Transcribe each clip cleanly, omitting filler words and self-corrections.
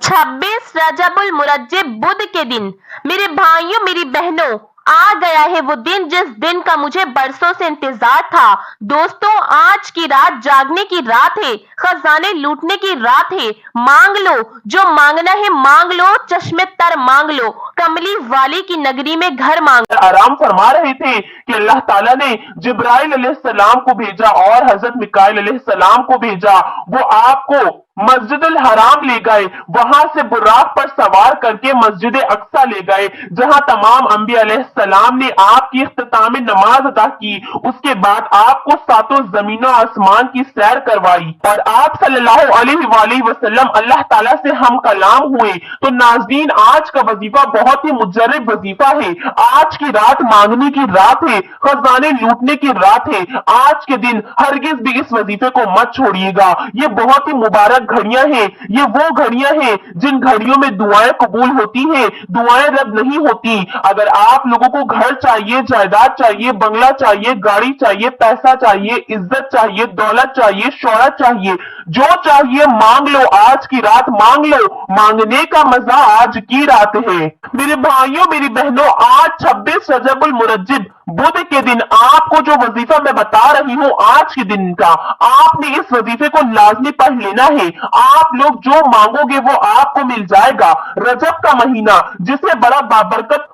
26 रजबुल मुरज्जिब बुध के दिन। मेरे भाइयों, मेरी बहनों, आ गया है वो दिन जिस दिन का मुझे बरसों से इंतजार था। दोस्तों, आज की रात जागने की रात है, खजाने लूटने की रात है। मांग लो जो मांगना है, मांग लो, चश्मे तर मांग लो, कमली वाली की नगरी में घर मांग। आराम फरमा रहे थे कि अल्लाह ताला ने जिब्राइल अलैहिस्सलाम को भेजा और हजरत मिकाइल अलैहिस्सलाम को भेजा। वो आपको मस्जिदुल हराम ले गए, वहां से बुराक पर सवार करके मस्जिद अक्सा ले गए, जहां तमाम अंबिया अलैहिस्सलाम ने आपकी इख्तितामी नमाज अदा की। उसके बाद आपको सातों जमीनों आसमान की सैर करवाई और आप सल्लल्लाहु अलैहि वसल्लम अल्लाह ताला से हम कलाम हुए। तो नाज़रीन, आज का वजीफा बहुत ही मुजर्रिब वजीफा है। आज की रात मांगने की रात है, खजाने लूटने की रात है। आज के दिन हरगिज भी इस वजीफे को मत छोड़िएगा। ये बहुत ही मुबारक घड़ियां हैं। ये वो घड़ियां हैं जिन घड़ियों में दुआएं कबूल होती हैं, दुआएं रद्द नहीं होती। अगर आप लोगों को घर चाहिए, जायदाद चाहिए, बंगला चाहिए, गाड़ी चाहिए, पैसा चाहिए, इज्जत चाहिए, दौलत चाहिए, शोहरत चाहिए, जो चाहिए मांग लो, आज की रात मांग लो। मांगने का मजा आज की रात है। मेरे भाइयों, मेरी बहनों, आज 26 रजबुल मुरज्जिब बुध के दिन आपको जो वजीफा मैं बता रही हूँ, आज के दिन का आपने इस वजीफे को लाजमी पढ़ लेना है। आप लोग जो मांगोगे वो आपको मिल जाएगा। रजब का महीना, जिसे बड़ा बाबरकत,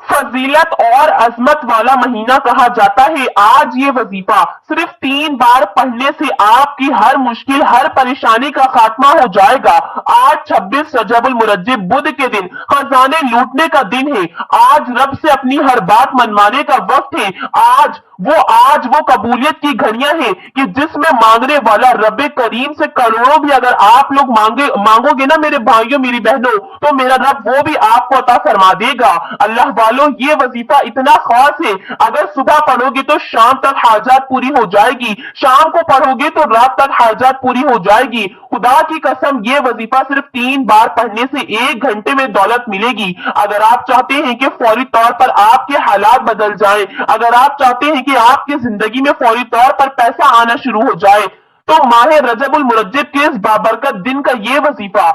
फजीलत और अजमत वाला महीना कहा जाता है, आज ये वजीफा सिर्फ 3 बार पढ़ने से आपकी हर मुश्किल, हर परेशानी का खात्मा हो जाएगा। आज 26 रजबुल मुरज्जिब बुध के दिन खजाने लूटने का दिन है। आज रब से अपनी हर बात मनवाने का वक्त है। आज वो कबूलियत की घड़ियां हैं कि जिसमें मांगने वाला रब करीम से करोड़ों भी अगर आप लोग मांगोगे ना मेरे भाइयों, मेरी बहनों, तो मेरा रब वो भी आपको अता फरमा देगा। अल्लाह वालों, ये वजीफा इतना खास है, अगर सुबह पढ़ोगे तो शाम तक हाजात पूरी हो जाएगी, शाम को पढ़ोगे तो रात तक हाजात पूरी हो जाएगी। खुदा की कसम, ये वजीफा सिर्फ 3 बार पढ़ने से 1 घंटे में दौलत मिलेगी। अगर आप चाहते हैं कि फौरी तौर पर आपके हालात बदल जाएं, अगर आप चाहते हैं कि आपकी जिंदगी में फौरी तौर पर पैसा आना शुरू हो जाए, तो माह रजबुल मुरज्जिब के इस बाबरकत दिन का ये वजीफा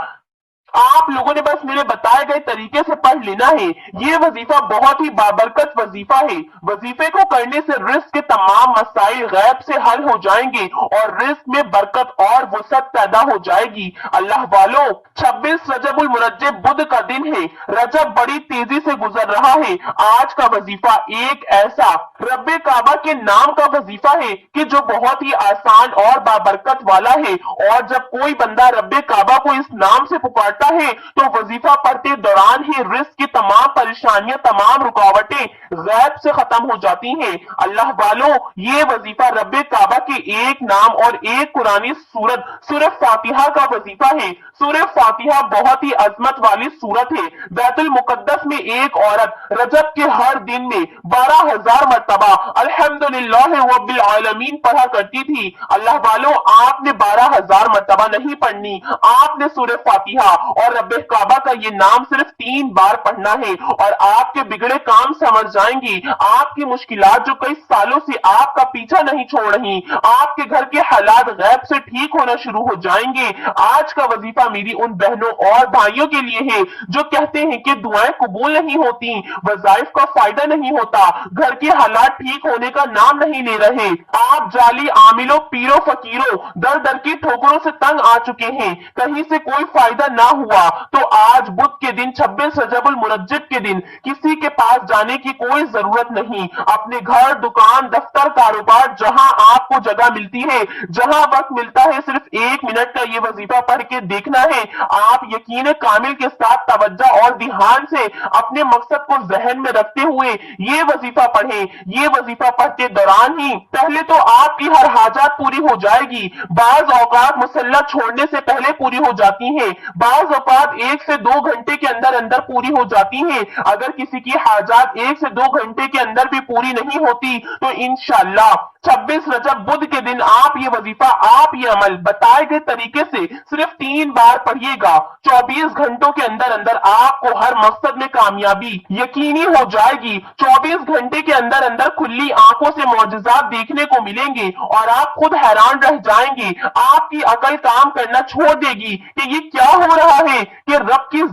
आप लोगों ने बस मेरे बताए गए तरीके से पढ़ लेना है। ये वजीफा बहुत ही बाबरकत वजीफा है। वजीफे को करने से रिस्क के तमाम मसाइल गैब से हल हो जाएंगे और रिस्क में बरकत और वसअत पैदा हो जाएगी। अल्लाह वालों, 26 रजबुल मुरज्जिब बुध का दिन है। रजब बड़ी तेजी से गुजर रहा है। आज का वजीफा एक ऐसा रब्बे काबा के नाम का वजीफा है कि जो बहुत ही आसान और बाबरकत वाला है। और जब कोई बंदा रब्बे काबा को इस नाम से पुकारता है तो वजीफा पढ़ते दौरान ही रिस्क की तमाम परेशानियां, तमाम रुकावटें गैब से खत्म हो जाती हैं। अल्लाह वालों, ये वजीफा रब्बे काबा के एक नाम और एक कुरानी सूरत सूरह फातिहा का वजीफा है। सूरह फातिहा बहुत ही अजमत वाली सूरत है। बैतुल मुकद्दस में एक औरत रजब के हर दिन में 12,000 मरतबा अल्हम्दुलिल्लाह रब्बिल आलमीन पढ़ा करती थी। अल्लाह वालों, आपने 12,000 मरतबा नहीं पढ़नी, आपने सूरह फातिहा और रब्बे काबा का ये नाम सिर्फ 3 बार पढ़ना है और आपके बिगड़े काम समझ जाएंगी। आपकी मुश्किलात जो कई सालों से आपका पीछा नहीं छोड़ रही, आपके घर के हालात गैब से ठीक होना शुरू हो जाएंगे। आज का वजीफा मेरी उन बहनों और भाइयों के लिए है जो कहते हैं कि दुआएं कबूल नहीं होती, वज़ाइफ का फायदा नहीं होता, घर के हालात ठीक होने का नाम नहीं ले रहे। आप जाली आमिलों, पीरों, फकीरों, दर दर की ठोकरों से तंग आ चुके हैं, कहीं से कोई फायदा ना हुआ, तो आज बुध के दिन 26 रजबुल मुरज्जिब के दिन किसी के पास जाने की कोई जरूरत नहीं। अपने घर, दुकान, दफ्तर, कारोबार, जहां आपको जगह मिलती है, जहां वक्त मिलता है, सिर्फ 1 मिनट का ये वजीफा पढ़ के देखना है। आप यकीन कामिल के साथ तवज्जो और ध्यान से अपने मकसद को जहन में रखते हुए ये वजीफा पढ़ें। ये वजीफा पढ़ते दौरान ही पहले तो आपकी हर हाजात पूरी हो जाएगी। बाज औकात मुसल्ला छोड़ने से पहले पूरी हो जाती हैं, बाज औकात 1 से 2 घंटे के अंदर अंदर पूरी हो जाती हैं। अगर किसी की हाजात 1 से 2 घंटे के अंदर भी पूरी नहीं होती तो इंशाअल्लाह 26 रजब बुध के दिन आप ये वजीफा, आप ये अमल बताए गए तरीके से सिर्फ 3 बार पढ़िएगा। 24 घंटों के अंदर अंदर आपको हर मकसद में कामयाबी यकीनी हो जाएगी। 24 घंटे के अंदर अंदर खुली आंखों से मौजज़ात देखने को मिलेंगे और आप खुद हैरान रह जाएंगे। आपकी अकल काम करना छोड़ देगी कि ये क्या हो रहा है,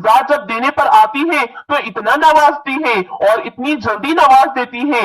ذات جب دینے پر آتی ہے تو اتنا نوازتی ہے اور اتنی جلدی نواز دیتی ہے۔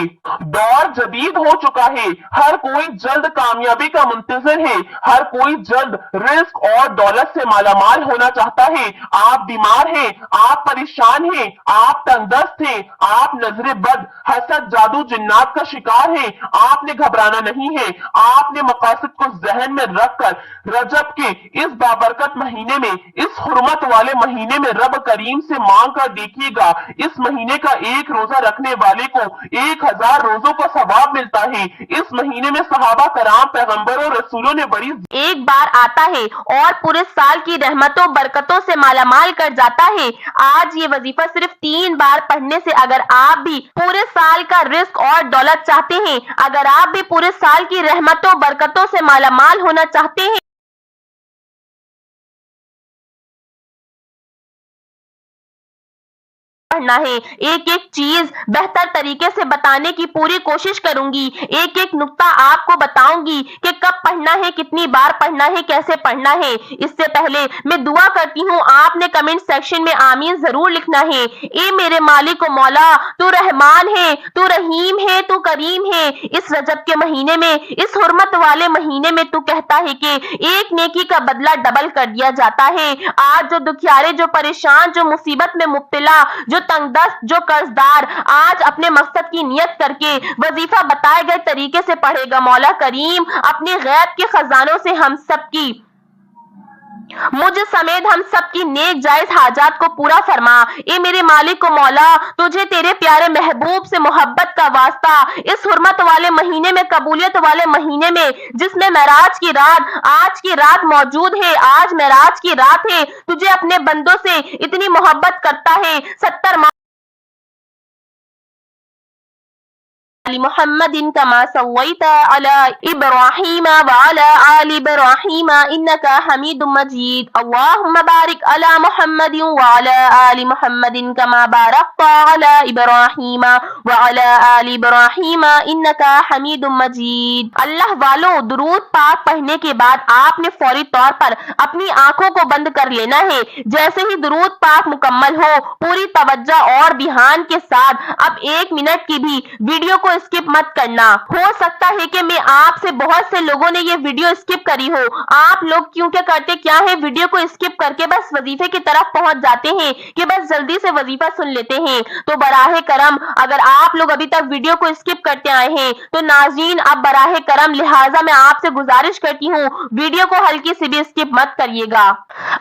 دور جدید ہو چکا ہے، ہر کوئی جلد کامیابی کا منتظر ہے، ہر کوئی جلد رزق اور دولت سے مالا مال ہونا چاہتا ہے۔ آپ بیمار ہیں، آپ پریشان ہیں، آپ تنگ دست ہیں، آپ نظر بد، حسد، جادو، جنات کا شکار ہیں، آپ نے گھبرانا نہیں ہے۔ آپ نے مقاصد کو ذہن میں رکھ کر رجب کے اس بابرکت مہینے میں، اس حرمت والے مہینے میں رب کریم سے مانگ کر دیکھیے گا۔ اس مہینے کا ایک روزہ رکھنے والے کو 1000 روزوں کا ثواب ملتا ہے۔ اس مہینے میں صحابہ کرام، پیغمبروں، رسولوں نے بڑی ایک بار آتا ہے اور پورے سال کی رحمتوں برکتوں سے مالا مال کر جاتا ہے۔ آج یہ وظیفہ صرف 3 بار پڑھنے سے اگر آپ بھی پورے سال کا رزق اور دولت چاہتے ہیں، اگر آپ بھی پورے سال کی رحمتوں برکتوں سے مالا مال ہونا چاہتے ہیں، پڑھنا ہے۔ ایک ایک چیز بہتر طریقے سے بتانے کی پوری کوشش کروں گی، ایک ایک نقطہ آپ کو بتاؤں گی کہ کب پڑھنا ہے، کتنی بار پڑھنا ہے، کیسے پڑھنا ہے۔ اس سے پہلے میں دعا کرتی ہوں آپ نے کمنٹ سیکشن میں آمین ضرور لکھنا ہے۔ اے میرے مالک و مولا، تو رحمان ہے، تو رحیم ہے، تو کریم ہے۔ اس رجب کے مہینے میں، اس حرمت والے مہینے میں تو کہتا ہے کہ ایک نیکی کا بدلہ ڈبل کر دیا جاتا ہے۔ آج جو دکھیارے، جو پریشان، جو مصیبت میں مبتلا، جو تنگ دست، جو قرضدار، آج اپنے مقصد کی نیت کر کے وظیفہ بتائے گئے طریقے سے پڑھے گا۔ مولا کریم اپنے غیب کے خزانوں سے ہم سب کی، مجھ سمیت ہم سب کی نیک جائز حاجات کو پورا فرما۔ اے میرے مالک و مولا، تجھے تیرے پیارے محبوب سے محبت کا واسطہ، اس حرمت والے مہینے میں، قبولیت والے مہینے میں، جس میں معراج کی رات، آج کی رات موجود ہے، آج معراج کی رات ہے، تجھے اپنے بندوں سے اتنی محبت کرتا ہے۔ 70 آل محمد كما صليت على إبراهيم وعلى آل إبراهيم إنك حميد مجيد اللهم بارك على محمد وعلى آل محمد كما باركت على إبراهيم وعلى آل إبراهيم إنك حميد مجيد۔ اللہ والو، درود پاک پڑھنے کے بعد آپ نے فوری طور پر اپنی آنکھوں کو بند کر لینا ہے۔ جیسے ہی درود پاک مکمل ہو، پوری توجہ اور دھیان کے ساتھ اب 1 منٹ کی بھی ویڈیو کو اسکپ مت کرنا۔ ہو سکتا ہے کہ میں آپ سے بہت سے لوگوں نے یہ ویڈیو اسکپ کری ہو۔ آپ لوگ کیوں کیا کرتے کیا ہے، ویڈیو کو اسکپ کر کے بس وظیفے کی طرف پہنچ جاتے ہیں کہ بس جلدی سے وظیفہ سن لیتے ہیں۔ تو براہ کرم اگر آپ لوگ ابھی تک ویڈیو کو اسکپ کرتے آئے ہیں تو ناظرین اب براہ کرم لہٰذا میں آپ سے گزارش کرتی ہوں ویڈیو کو ہلکی سی بھی اسکپ مت کریے گا۔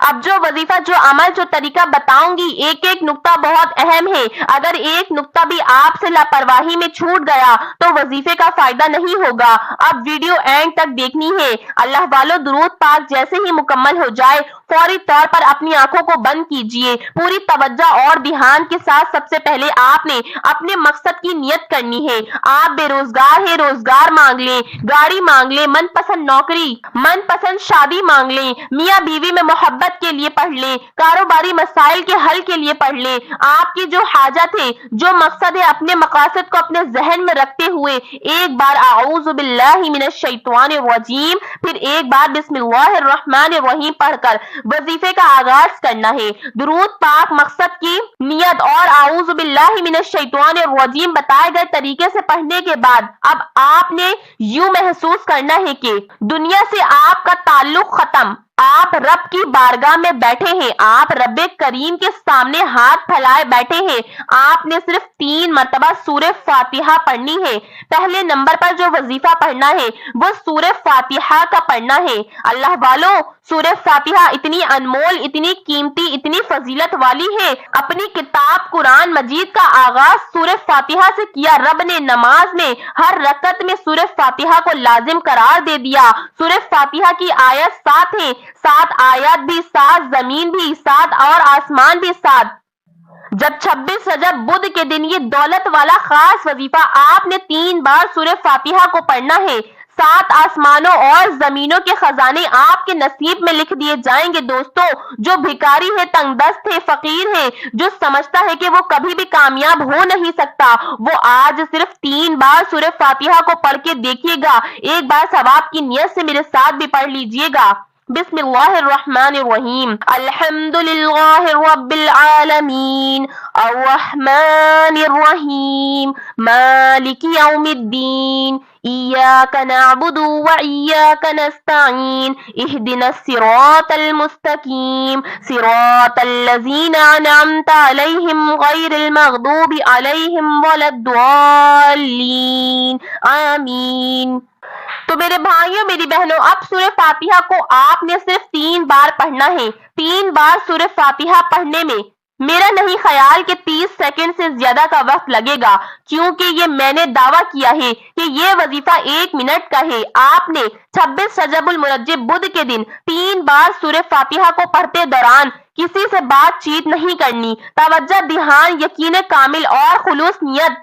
اب جو وظیفہ، جو عمل، جو طریقہ بتاؤں گی، ایک ایک نقطہ بہت اہم ہے۔ اگر ایک نقطہ بھی آپ سے لاپرواہی میں چھوٹ گیا تو وظیفے کا فائدہ نہیں ہوگا۔ اب ویڈیو اینڈ تک دیکھنی ہے۔ اللہ والو، درود پاک جیسے ہی مکمل ہو جائے فوری طور پر اپنی آنکھوں کو بند کیجئے۔ پوری توجہ اور دھیان کے ساتھ سب سے پہلے آپ نے اپنے مقصد کی نیت کرنی ہے۔ آپ بے روزگار ہیں، روزگار مانگ لیں، گاڑی مانگ لیں، من پسند نوکری، من پسند شادی مانگ لیں، میاں بیوی میں محبت کے لیے پڑھ لیں، کاروباری مسائل کے حل کے لیے پڑھ لیں۔ آپ کی جو حاجت ہے، جو مقصد ہے، اپنے مقاصد کو اپنے ذہن میں رکھتے ہوئے ایک بار اعوذ باللہ من الشیطان الرجیم، پھر ایک بار بسم اللہ الرحمن الرحیم پڑھ کر وظیفے کا آغاز کرنا ہے۔ درود پاک، مقصد کی نیت اور اعوذ باللہ من الشیطان الرجیم بتائے گئے طریقے سے پڑھنے کے بعد اب آپ نے یوں محسوس کرنا ہے کہ دنیا سے آپ کا تعلق ختم، آپ رب کی بارگاہ میں بیٹھے ہیں، آپ رب کریم کے سامنے ہاتھ پھیلائے بیٹھے ہیں۔ آپ نے صرف 3 مرتبہ سورہ فاتحہ پڑھنی ہے۔ پہلے نمبر پر جو وظیفہ پڑھنا ہے وہ سورہ فاتحہ کا پڑھنا ہے۔ اللہ والو، سورہ فاتحہ اتنی انمول، اتنی قیمتی، اتنی فضیلت والی ہے۔ اپنی کتاب قرآن مجید کا آغاز سورہ فاتحہ سے کیا۔ رب نے نماز میں ہر رکعت میں سورہ فاتحہ کو لازم قرار دے دیا۔ سورہ فاتحہ کی آیت 7 ہیں، 7 آیات بھی، 7 زمین بھی، 7 اور آسمان بھی 7۔ جب 26 رجب بدھ کے دن یہ دولت والا خاص وظیفہ آپ نے 3 بار سورہ فاتحہ کو پڑھنا ہے، 7 آسمانوں اور زمینوں کے خزانے آپ کے نصیب میں لکھ دیے جائیں گے۔ دوستو، جو بھکاری ہے، تنگ دست ہے، فقیر ہے، جو سمجھتا ہے کہ وہ کبھی بھی کامیاب ہو نہیں سکتا، وہ آج صرف 3 بار سورہ فاتحہ کو پڑھ کے دیکھیے گا۔ ایک بار ثواب کی نیت سے میرے ساتھ بھی پڑھ لیجئے گا۔ بسم اللہ الرحمن الرحیم الحمد للہ رب العالمین الرحمن الرحیم مالک یوم الدین ایاک نعبد وإیاک نستعین اہدنا الصراط المستقیم صراط الذین انعمت علیہم غیر المغضوب علیہم ولا الضالین آمین۔ تو میرے بھائیوں میری بہنوں، اب سورہ فاتحہ کو آپ نے صرف 3 بار پڑھنا ہے۔ 3 بار سورہ فاتحہ پڑھنے میں میرا نہیں خیال کہ 30 سیکنڈ سے زیادہ کا وقت لگے گا، کیونکہ یہ میں نے دعویٰ کیا ہے کہ یہ وظیفہ 1 منٹ کا ہے۔ آپ نے 26 رجب المرجب بدھ کے دن 3 بار سورہ فاتحہ کو پڑھتے دوران کسی سے بات چیت نہیں کرنی۔ توجہ، دھیان، یقین کامل اور خلوص نیت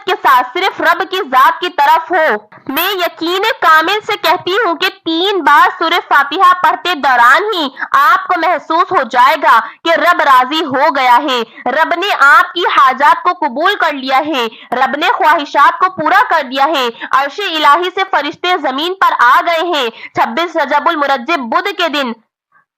کے ساتھ صرف رب کی ذات کی طرف ہو۔ میں یقین کامل سے کہتی ہوں کہ 3 بار سورہ فاتحہ پڑھتے دوران ہی آپ کو محسوس ہو جائے گا کہ رب راضی ہو گیا ہے، رب نے آپ کی حاجات کو قبول کر لیا ہے، رب نے خواہشات کو پورا کر دیا ہے۔ عرش الہی سے فرشتے زمین پر آ گئے ہیں۔ 26 رجب المرجب بدھ کے دن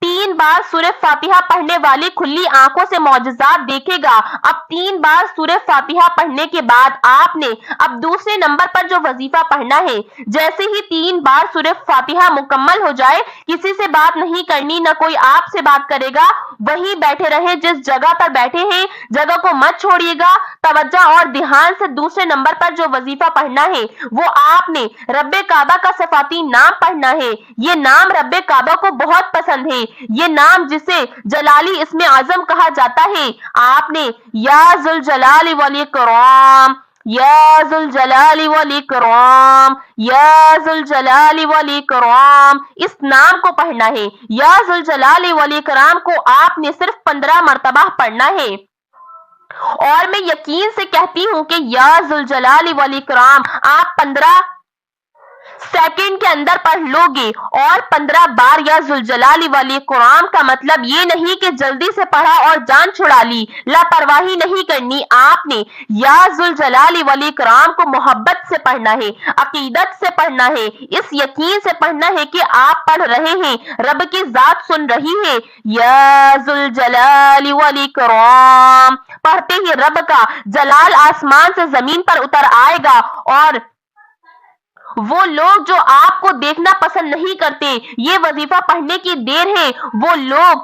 3 بار سورہ فاتحہ پڑھنے والی کھلی آنکھوں سے معجزات دیکھے گا۔ اب 3 بار سورہ فاتحہ پڑھنے کے بعد آپ نے اب دوسرے نمبر پر جو وظیفہ پڑھنا ہے، جیسے ہی 3 بار سورہ فاتحہ مکمل ہو جائے، کسی سے بات نہیں کرنی، نہ کوئی آپ سے بات کرے گا، وہیں بیٹھے رہیں جس جگہ پر بیٹھے ہیں، جگہ کو مت چھوڑیے گا۔ توجہ اور دھیان سے دوسرے نمبر پر جو وظیفہ پڑھنا ہے وہ آپ نے رب کعبہ کا صفاتی نام پڑھنا ہے۔ یہ نام رب کعبہ کو بہت پسند ہے، یہ نام جسے جلالی اسم اعظم کہا جاتا ہے۔ آپ نے یا ذوالجلال والاکرام، یا ذوالجلال والاکرام، یا ذوالجلال والاکرام اس نام کو پڑھنا ہے۔ یا ذوالجلال والاکرام کو آپ نے صرف 15 مرتبہ پڑھنا ہے۔ اور میں یقین سے کہتی ہوں کہ یا ذوالجلال والاکرام آپ 15 سیکنڈ کے اندر پڑھ لو گے۔ اور 15 بار یا ذوالجلال والاکرام کا مطلب یہ نہیں کہ جلدی سے پڑھا اور جان چھڑا لی، لاپرواہی نہیں کرنی۔ آپ نے یا ذوالجلال والاکرام کو محبت سے پڑھنا ہے، عقیدت سے پڑھنا ہے، اس یقین سے پڑھنا ہے کہ آپ پڑھ رہے ہیں، رب کی ذات سن رہی ہے۔ یا ذوالجلال والاکرام پڑھتے ہی رب کا جلال آسمان سے زمین پر اتر آئے گا، اور وہ لوگ جو آپ کو دیکھنا پسند نہیں کرتے، یہ وظیفہ پڑھنے کی دیر ہے، وہ لوگ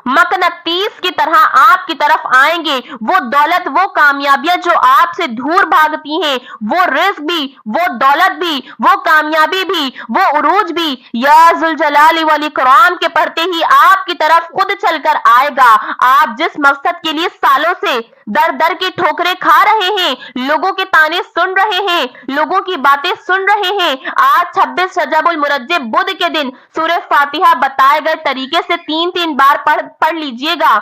مقناطیس کی طرح آپ کی طرف آئیں گے۔ وہ دولت، وہ کامیابیاں جو آپ سے دور بھاگتی ہیں، وہ رزق بھی، وہ دولت بھی، وہ کامیابی بھی، وہ عروج بھی یا ذوالجلال والاکرام کے پڑھتے ہی آپ کی طرف خود چل کر آئے گا۔ آپ جس مقصد کے لیے سالوں سے در در کی ٹھوکریں کھا رہے ہیں، لوگوں کے طعنے سن رہے ہیں، لوگوں کی باتیں سن رہے ہیں، آج 26 رجب المرجب بدھ کے دن سورہ فاتحہ بتائے گئے طریقے سے 3 بار پڑھ لیجئے گا۔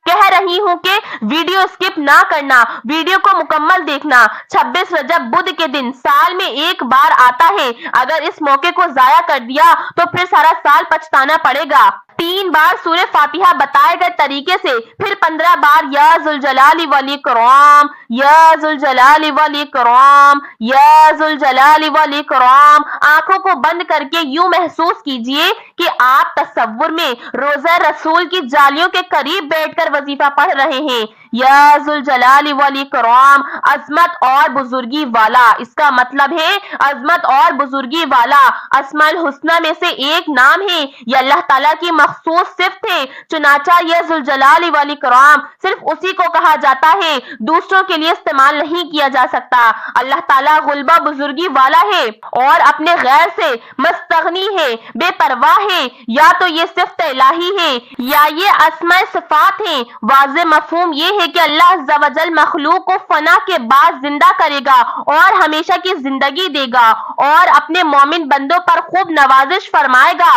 کہہ رہی ہوں کہ ویڈیو اسکپ نہ کرنا، ویڈیو کو مکمل دیکھنا۔ 26 رجب بدھ کے دن سال میں 1 بار آتا ہے، اگر اس موقع کو ضائع کر دیا تو پھر سارا سال پچھتانا پڑے گا۔ 3 بار سورہ فاتحہ بتائے گئے طریقے سے، پھر 15 بار یا ذوالجلال والاکرام، یا ذوالجلال والاکرام، یا ذوالجلال والاکرام۔ آنکھوں کو بند کر کے یوں محسوس کیجئے کہ آپ تصور میں روضہ رسول کی جالیوں کے قریب بیٹھ کر وظیفہ پڑھ رہے ہیں۔ یا ذوالجلال والاکرام عظمت اور بزرگی والا، اس کا مطلب ہے عظمت اور بزرگی والا اسماء الحسنہ میں سے ایک نام ہے، یہ اللہ تعالیٰ کی مخصوص صفت ہے، چنانچہ یہ ذوالجلال والاکرام صرف اسی کو کہا جاتا ہے، دوسروں کے لیے استعمال نہیں کیا جا سکتا۔ اللہ تعالیٰ غلبہ بزرگی والا ہے اور اپنے غیر سے مستغنی ہے، بے پرواہ ہے، یا تو یہ صفت الہی ہے یا یہ اسماء صفات ہیں۔ واضح مفہوم یہ ہے کہ اللہ عز و جل مخلوق کو فنا کے بعد زندہ کرے گا اور ہمیشہ کی زندگی دے گا اور اپنے مومن بندوں پر خوب نوازش فرمائے گا۔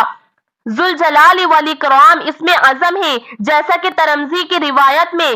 ذوالجلال والاکرام اسم اعظم ہے، جیسا کہ ترمذی کی روایت میں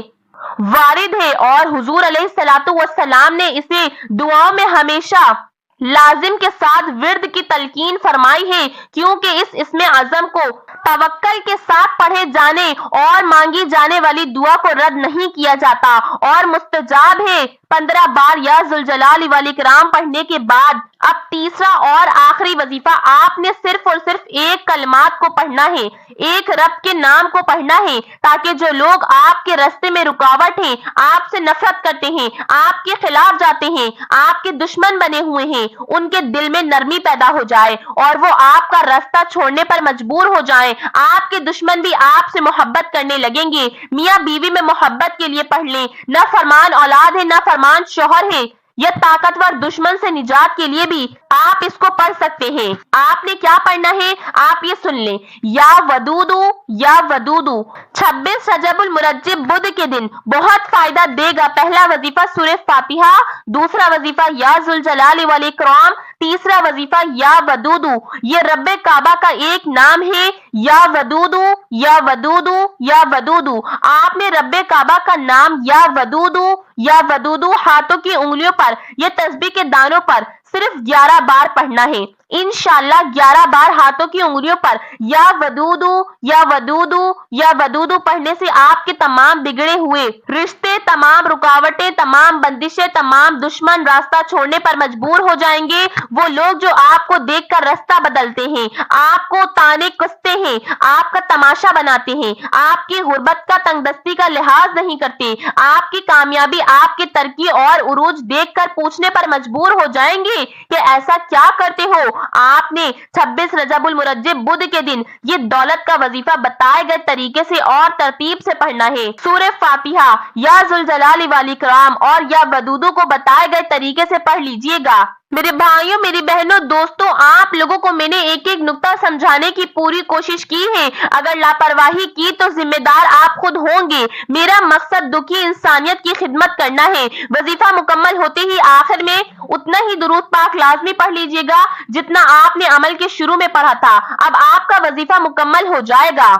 وارد ہے، اور حضور علیہ الصلوۃ والسلام نے اسے دعاؤں میں ہمیشہ لازم کے ساتھ ورد کی تلقین فرمائی ہے، کیونکہ اس اسم اعظم کو توکل کے ساتھ پڑھے جانے اور مانگی جانے والی دعا کو رد نہیں کیا جاتا اور مستجاب ہے۔ 15 بار یا ذوالجلال والاکرام پڑھنے کے بعد अब तीसरा और आखिरी वजीफा, आपने सिर्फ और सिर्फ एक कलमात को पढ़ना है, एक रब के नाम को पढ़ना है, ताकि जो लोग आपके रास्ते में रुकावट हैं, आपसे नफरत करते हैं, आपके खिलाफ जाते हैं, आपके दुश्मन बने हुए हैं, उनके दिल में नरमी पैदा हो जाए और वो आपका रास्ता छोड़ने पर मजबूर हो जाएं। आपके दुश्मन भी आपसे मोहब्बत करने लगेंगे। मियाँ बीवी में मोहब्बत के लिए पढ़ लें। न फरमान औलाद है, न फरमान शौहर है, यह ताकतवर दुश्मन से निजात के लिए भी आप इसको पढ़ सकते हैं। आपने क्या पढ़ना है, आप ये सुन लें। या वदूदू, या वदूदू 26 रजबुल मुरज्जिब बुध के दिन बहुत फायदा देगा। पहला वजीफा सूरह फातिहा, दूसरा वजीफा या जुल जलाल वल इकराम, तीसरा वजीफा या वदूदू। ये रब्बे काबा का एक नाम है, या वदूदू, या वदूदू, या वदूदू। आपने रब्बे काबा का नाम या वदूदू, या वदूदू हाथों की उंगलियों पर, ये तस्बीह के दानों पर सिर्फ 11 बार पढ़ना है। इंशाल्लाह 11 बार हाथों की उंगलियों पर या वदूदू, या वदूदू, या वदूदू पढ़ने से आपके तमाम बिगड़े हुए रिश्ते, तमाम रुकावटें, तमाम बंदिशें, तमाम दुश्मन रास्ता छोड़ने पर मजबूर हो जाएंगे। वो लोग जो आपको देखकर रास्ता बदलते हैं, आपको ताने कसते हैं, आपका तमाशा बनाते हैं, आपकी गुर्बत का, तंगदस्ती का लिहाज नहीं करते, आपकी कामयाबी, आपकी तरक्की और उरूज देखकर पूछने पर मजबूर हो जाएंगे कि ऐसा क्या करते हो। आपने 26 रजबुल मुरज्जिब बुध के दिन ये दौलत का वजीफा बताए गए तरीके से और तरतीब से पढ़ना है। सूरह फातिहा, या जुल जलाल वल इकराम और या वदूदू को बताए गए तरीके से पढ़ लीजिएगा। मेरे भाइयों, मेरी बहनों, दोस्तों, आप लोगों को मैंने एक एक नुक्ता समझाने की पूरी कोशिश की है। अगर लापरवाही की तो जिम्मेदार आप खुद होंगे। मेरा मकसद दुखी इंसानियत की खिदमत करना है। वजीफा मुकम्मल होते ही आखिर में उतना ही दुरूद पाक लाजमी पढ़ लीजिएगा जितना आपने अमल के शुरू में पढ़ा था। अब आपका वजीफा मुकम्मल हो जाएगा।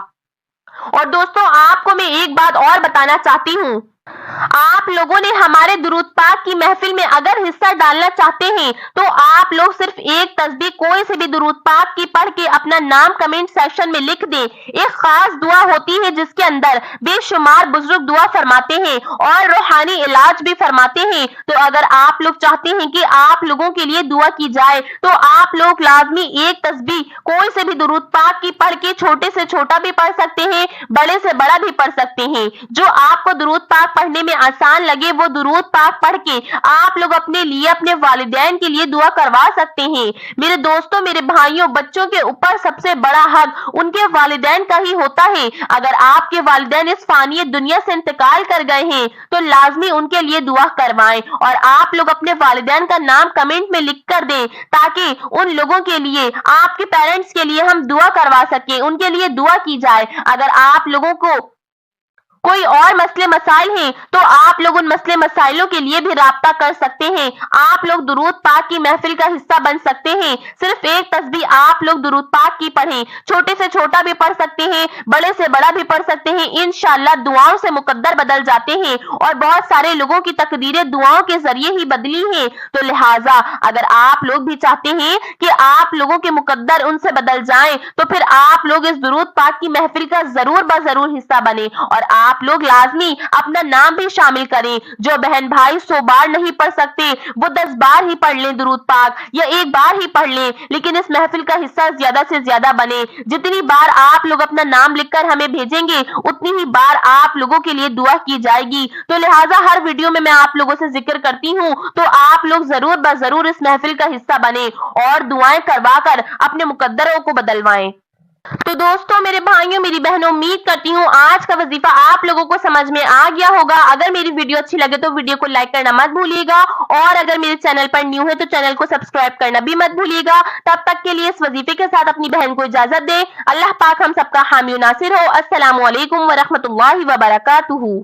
और दोस्तों, आपको मैं एक बात और बताना चाहती हूँ। आप लोगों ने हमारे दुरूद पाक की महफिल में अगर हिस्सा डालना चाहते हैं तो आप लोग सिर्फ एक तस्बीह कोई से भी दुरूद पाक की पढ़ के अपना नाम कमेंट सेक्शन में लिख दें। एक खास दुआ होती है जिसके अंदर बेशुमार बुजुर्ग दुआ फरमाते हैं और रूहानी इलाज भी फरमाते हैं। तो अगर आप लोग चाहते हैं कि आप लोगों के लिए दुआ की जाए तो आप लोग लाजमी एक तस्बीह कोई से भी दुरूद पाक की पढ़ के छोटे से छोटा भी पढ़ सकते हैं, बड़े से बड़ा भी पढ़ सकते हैं। जो आपको दुरूद पाक पढ़ने में आसान लगे वो दुरूद पाक पढ़ के आप लोग अपने लिए, अपने वालिदैन के लिए दुआ करवा सकते हैं। मेरे दोस्तों, मेरे भाइयों, बच्चों के ऊपर सबसे बड़ा हक उनके वालिदैन का ही होता है। अगर आपके वालिदैन इस फानी दुनिया से इंतकाल कर गए हैं तो लाजमी उनके लिए दुआ करवाएं और आप लोग अपने वालिदैन का नाम कमेंट में लिख कर दें ताकि उन लोगों के लिए, आपके पेरेंट्स के लिए हम दुआ करवा सकें, उनके लिए दुआ की जाए। अगर आप लोगों को कोई और मसले मसाइल हैं तो आप लोग उन मसले मसाइलों के लिए भी राब्ता कर सकते हैं। आप लोग दुरूद पाक की महफिल का हिस्सा बन सकते हैं। सिर्फ एक तस्बीह आप लोग दुरूद पाक की पढ़ें, छोटे से छोटा भी पढ़ सकते हैं, बड़े से बड़ा भी पढ़ सकते हैं। इंशाअल्लाह दुआओं से मुकद्दर बदल जाते हैं और बहुत सारे लोगों की तकदीरें दुआओं के जरिए ही बदली हैं। तो लिहाजा अगर आप लोग भी चाहते हैं कि आप लोगों के मुकद्दर उनसे बदल जाएं तो फिर आप लोग इस दुरूद पाक की महफिल का जरूर बजरूर हिस्सा बने और आप लोग लाजमी अपना नाम भी शामिल करें। जो बहन भाई 100 बार नहीं पढ़ सकते वो 10 बार ही पढ़ लें दुरूद पाक, या एक बार ही पढ़ लें, लेकिन इस महफिल का हिस्सा ज्यादा से ज्यादा बने। जितनी बार आप लोग अपना नाम लिखकर हमें भेजेंगे उतनी ही बार आप लोगों के लिए दुआ की जाएगी। तो लिहाजा हर वीडियो में मैं आप लोगों से जिक्र करती हूँ तो आप लोग जरूर बजरूर इस महफिल का हिस्सा बने और दुआएं करवा कर अपने मुकद्दरों को बदलवाएं। तो दोस्तों, मेरे भाइयों, मेरी बहनों, उम्मीद करती हूँ आज का वजीफा आप लोगों को समझ में आ गया होगा। अगर मेरी वीडियो अच्छी लगे तो वीडियो को लाइक करना मत भूलिएगा और अगर मेरे चैनल पर न्यू है तो चैनल को सब्सक्राइब करना भी मत भूलिएगा। तब तक के लिए इस वजीफे के साथ अपनी बहन को इजाजत दें। अल्लाह पाक हम सबका हामी नासिर हो। अस्सलामु अलैकुम व रहमतुल्लाहि व बरकातुहू।